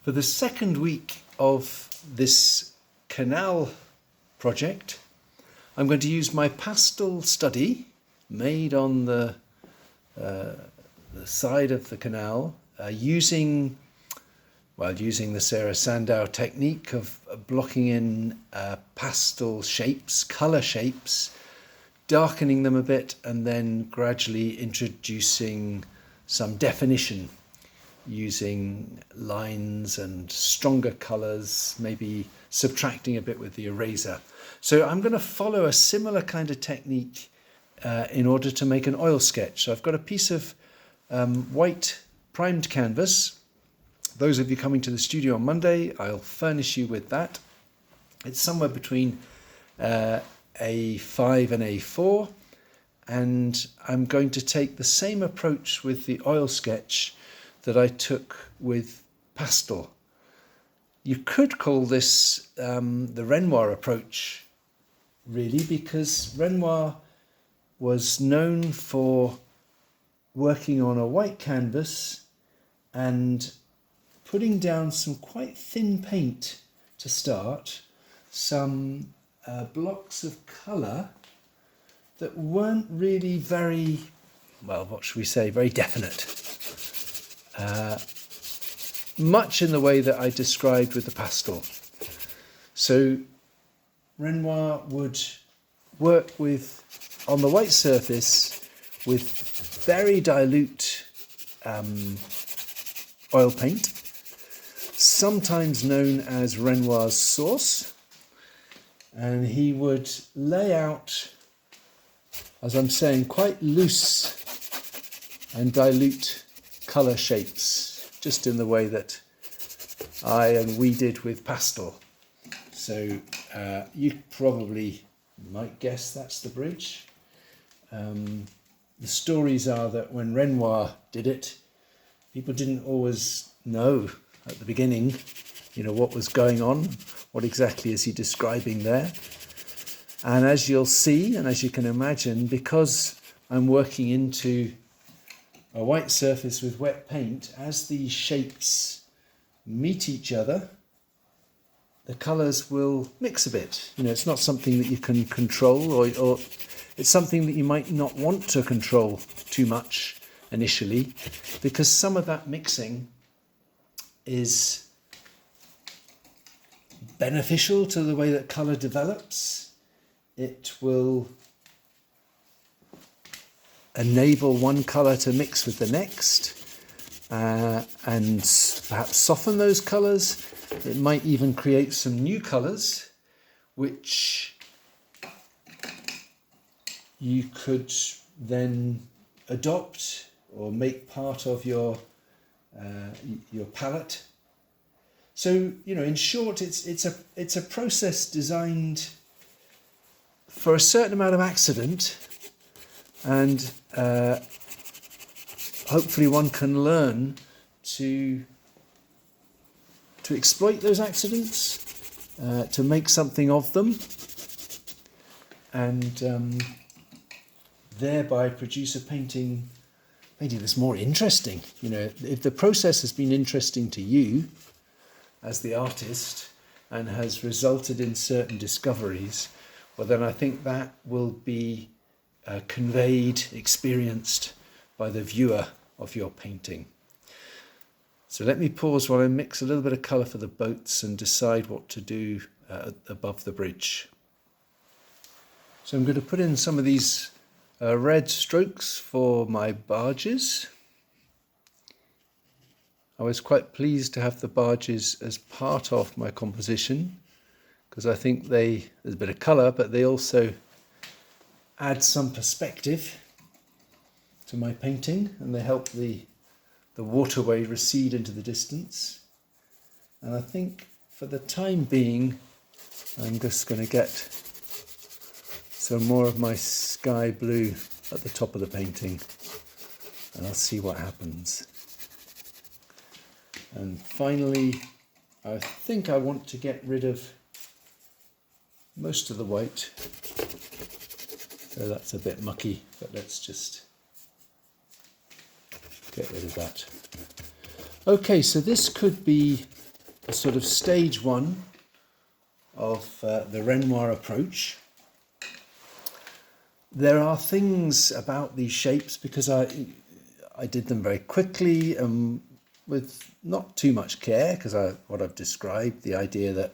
For the second week of this Canal project, I'm going to use my pastel study made on the side of the canal, using the Sarah Sandow technique of blocking in pastel shapes, colour shapes, darkening them a bit, and then gradually introducing some definition using lines and stronger colours, maybe subtracting a bit with the eraser. So I'm going to follow a similar kind of technique in order to make an oil sketch. So I've got a piece of white primed canvas. Those of you coming to the studio on Monday, I'll furnish you with that. It's somewhere between A5 and A4, and I'm going to take the same approach with the oil sketch that I took with pastel. You could call this the Renoir approach, really, because Renoir was known for working on a white canvas and putting down some quite thin paint to start, some blocks of colour that weren't really very, well, what should we say, very definite. Much in the way that I described with the pastel. So Renoir would work with, on the white surface, with very dilute oil paint, sometimes known as Renoir's sauce, and he would lay out, as I'm saying, quite loose and dilute colour shapes, just in the way that I and we did with pastel. So you probably might guess that's the bridge. The stories are that when Renoir did it, people didn't always know at the beginning, what was going on, what exactly is he describing there. And as you'll see, and as you can imagine, because I'm working into a white surface with wet paint, as these shapes meet each other, the colours will mix a bit. It's not something that you can control, or it's something that you might not want to control too much initially, because some of that mixing is beneficial to the way that colour develops. It will enable one colour to mix with the next and perhaps soften those colours. It might even create some new colours which you could then adopt or make part of your palette. So in short, it's a process designed for a certain amount of accident, and hopefully one can learn to exploit those accidents, to make something of them, and thereby produce a painting that's more interesting. If the process has been interesting to you as the artist and has resulted in certain discoveries, well, then I think that will be conveyed, experienced by the viewer of your painting. So let me pause while I mix a little bit of colour for the boats and decide what to do above the bridge. So I'm going to put in some of these red strokes for my barges. I was quite pleased to have the barges as part of my composition, because I think there's a bit of colour, but they also add some perspective to my painting, and they help the waterway recede into the distance. And I think for the time being, I'm just going to get some more of my sky blue at the top of the painting, and I'll see what happens. And finally, I think I want to get rid of most of the white. So that's a bit mucky, but let's just get rid of that. Okay, so this could be a sort of stage one of the Renoir approach. There are things about these shapes, because I did them very quickly with not too much care, because what I've described, the idea that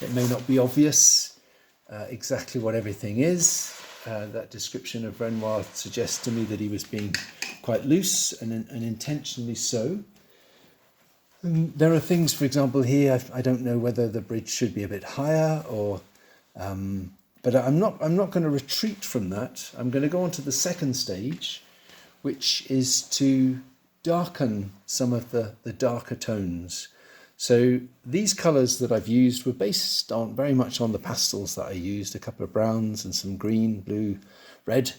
it may not be obvious exactly what everything is. That description of Renoir suggests to me that he was being quite loose and intentionally so. And there are things, for example, here, I don't know whether the bridge should be a bit higher or... but I'm not going to retreat from that. I'm going to go on to the second stage, which is to darken some of the darker tones. So these colours that I've used were based on very much on the pastels that I used, a couple of browns and some green, blue, red.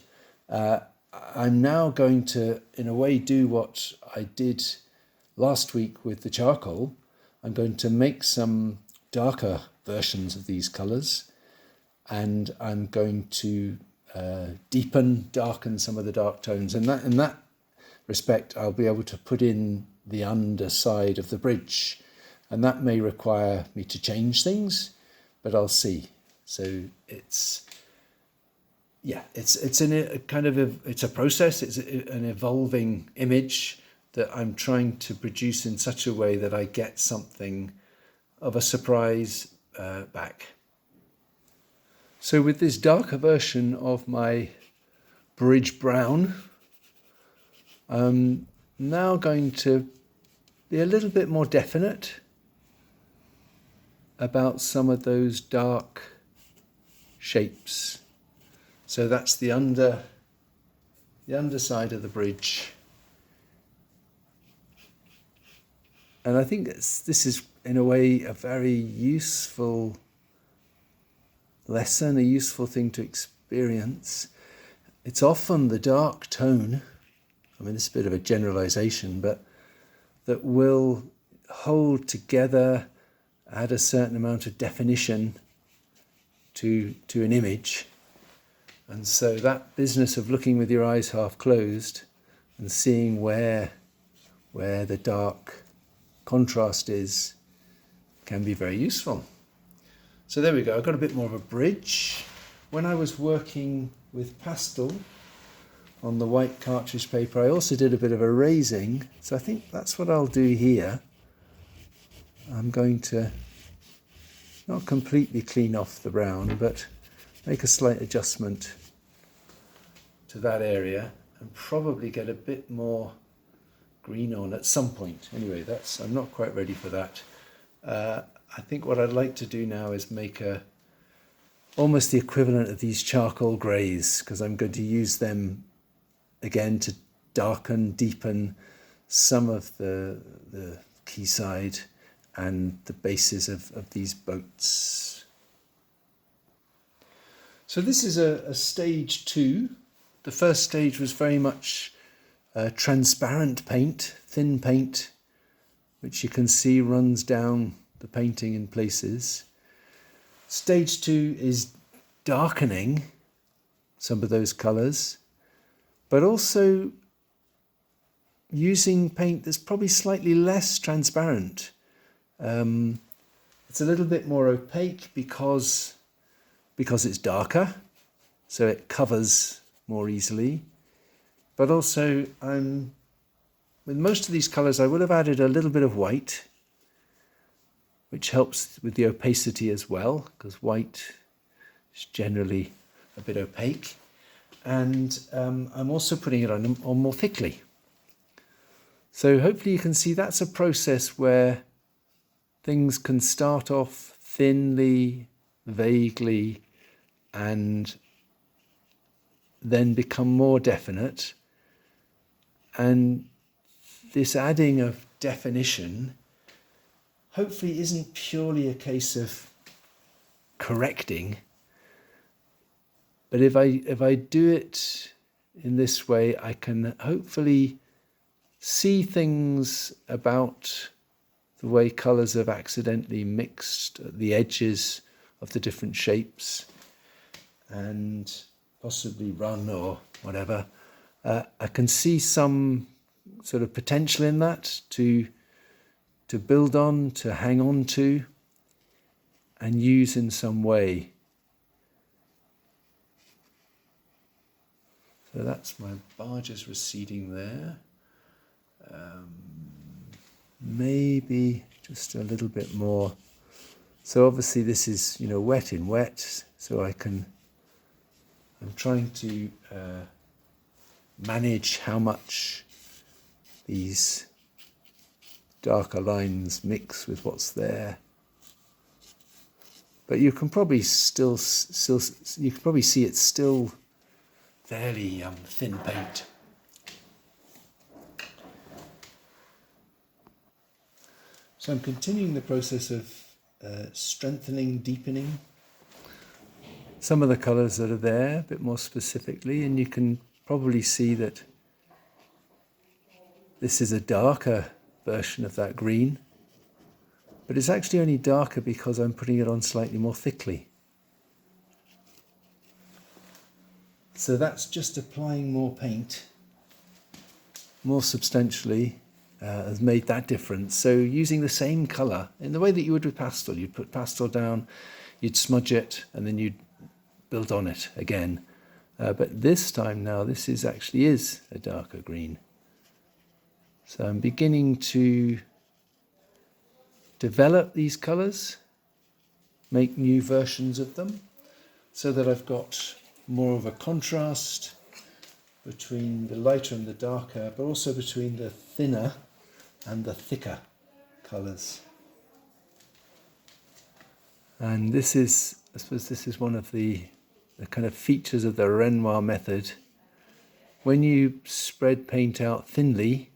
I'm now going to, in a way, do what I did last week with the charcoal. I'm going to make some darker versions of these colours, and I'm going to darken some of the dark tones. And in that respect, I'll be able to put in the underside of the bridge. And that may require me to change things, but I'll see. So it's a process. It's an evolving image that I'm trying to produce in such a way that I get something of a surprise back. So with this darker version of my bridge brown, I'm now going to be a little bit more definite about some of those dark shapes. So that's the underside of the bridge. And I think this is, in a way, a very useful lesson, a useful thing to experience. It's often the dark tone, I mean, this is a bit of a generalization, but that will hold together, add a certain amount of definition to an image. And so that business of looking with your eyes half closed and seeing where the dark contrast is can be very useful. So there we go, I've got a bit more of a bridge. When I was working with pastel on the white cartridge paper, I also did a bit of erasing. So I think that's what I'll do here. I'm going to not completely clean off the brown, but make a slight adjustment to that area and probably get a bit more green on at some point. Anyway, I'm not quite ready for that. I think what I'd like to do now is make almost the equivalent of these charcoal greys, because I'm going to use them again to darken, deepen some of the quayside and the bases of these boats. So this is a stage 2. The first stage was very much transparent paint, thin paint, which you can see runs down the painting in places. Stage 2 is darkening some of those colours, but also using paint that's probably slightly less transparent. It's a little bit more opaque because it's darker, so it covers more easily. But also, with most of these colours, I would have added a little bit of white, which helps with the opacity as well, because white is generally a bit opaque. And I'm also putting it on more thickly. So hopefully you can see that's a process where things can start off thinly, vaguely, and then become more definite. And this adding of definition hopefully isn't purely a case of correcting, but if I do it in this way, I can hopefully see things about the way colours have accidentally mixed at the edges of the different shapes and possibly run or whatever. I can see some sort of potential in that to to build on, to hang on to, and use in some way. So that's my barges receding there. Maybe just a little bit more. So obviously this is, wet in wet, so I'm trying to manage how much these darker lines mix with what's there. But you can probably still you can probably see it's still fairly thin paint. So I'm continuing the process of strengthening, deepening some of the colours that are there a bit more specifically, and you can probably see that this is a darker version of that green, but it's actually only darker because I'm putting it on slightly more thickly. So that's just applying more paint more substantially has made that difference. So using the same colour in the way that you would with pastel, you'd put pastel down, you'd smudge it, and then you'd build on it again. But this time now, this is a darker green. So I'm beginning to develop these colours, make new versions of them, so that I've got more of a contrast between the lighter and the darker, but also between the thinner and the thicker colours. And this is, I suppose this is one of the kind of features of the Renoir method. When you spread paint out thinly,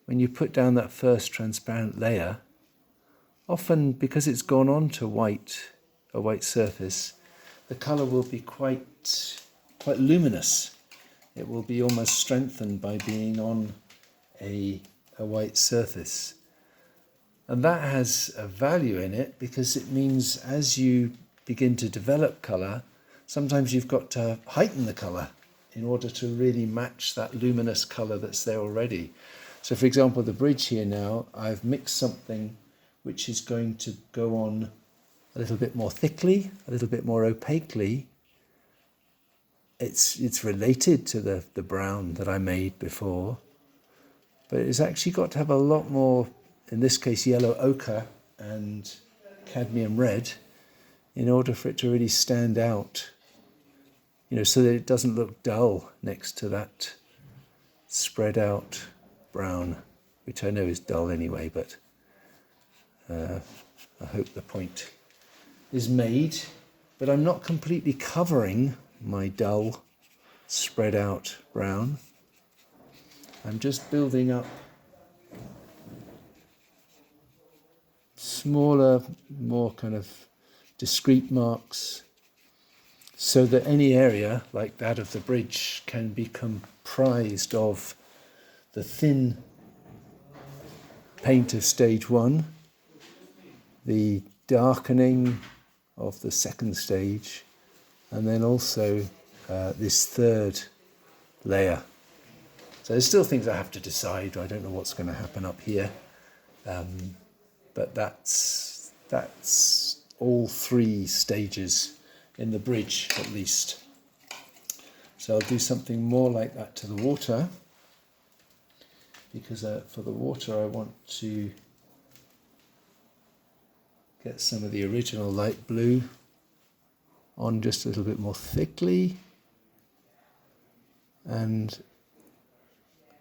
when you put down that first transparent layer, often because it's gone on to a white surface, the colour will be quite luminous. It will be almost strengthened by being on a white surface. And that has a value in it because it means as you begin to develop colour, sometimes you've got to heighten the colour in order to really match that luminous colour that's there already. So for example, the bridge here now, I've mixed something which is going to go on a little bit more thickly, a little bit more opaquely. It's related to the brown that I made before, but it's actually got to have a lot more, in this case, yellow ochre and cadmium red, in order for it to really stand out, so that it doesn't look dull next to that spread out brown, which I know is dull anyway, but I hope the point is made. But I'm not completely covering my dull spread out brown. I'm just building up smaller, more kind of discrete marks so that any area like that of the bridge can be comprised of the thin paint of stage one, the darkening of the second stage, and then also this third layer. So there's still things I have to decide. I don't know what's going to happen up here, but that's all three stages in the bridge at least. So I'll do something more like that to the water, because for the water I want to get some of the original light blue on just a little bit more thickly, and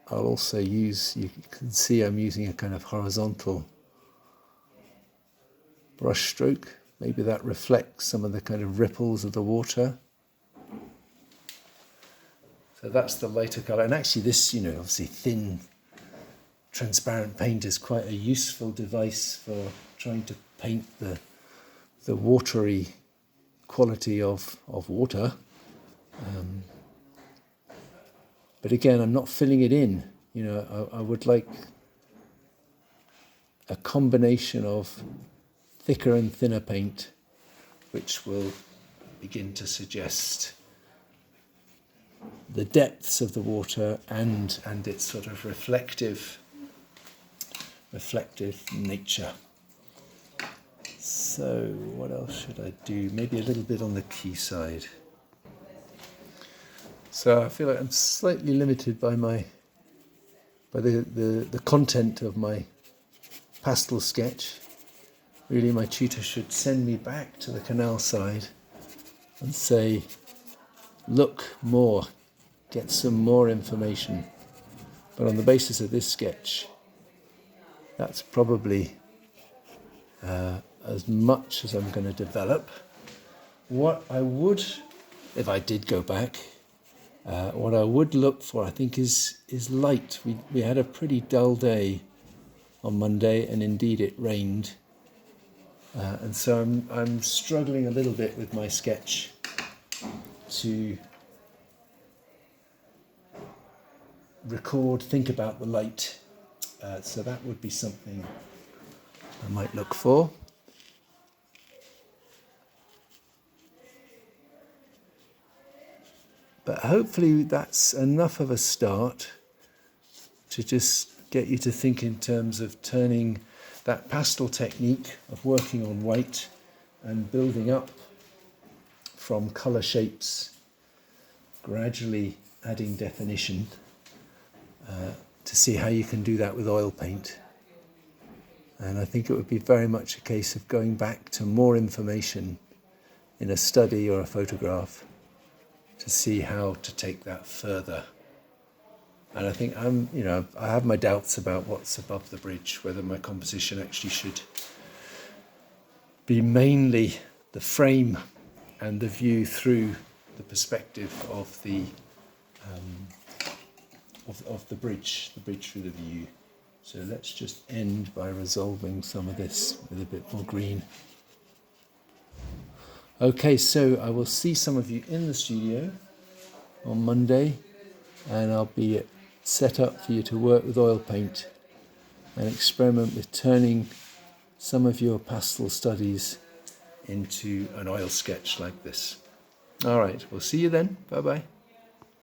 I'll also use, you can see I'm using a kind of horizontal brush stroke. Maybe that reflects some of the kind of ripples of the water. So that's the lighter colour. And actually this, obviously thin, transparent paint is quite a useful device for trying to paint the watery quality of water. But again, I'm not filling it in. I would like a combination of thicker and thinner paint, which will begin to suggest the depths of the water and its sort of reflective reflective nature. So what else should I do? Maybe a little bit on the quayside. So I feel like I'm slightly limited by the content of my pastel sketch. Really, my tutor should send me back to the canal side and say, look more, get some more information. But on the basis of this sketch, that's probably as much as I'm going to develop. What I would, if I did go back, what I would look for, I think, is light. We had a pretty dull day on Monday, and indeed it rained. And so I'm struggling a little bit with my sketch to think about the light. So that would be something I might look for. But hopefully that's enough of a start to just get you to think in terms of turning that pastel technique of working on white and building up from colour shapes, gradually adding definition, to see how you can do that with oil paint. And I think it would be very much a case of going back to more information in a study or a photograph to see how to take that further. And I think I have my doubts about what's above the bridge, whether my composition actually should be mainly the frame and the view through the perspective of the bridge through the view. So let's just end by resolving some of this with a bit more green. Okay, so I will see some of you in the studio on Monday, and I'll be set up for you to work with oil paint and experiment with turning some of your pastel studies into an oil sketch like this. All right, we'll see you then. Bye-bye.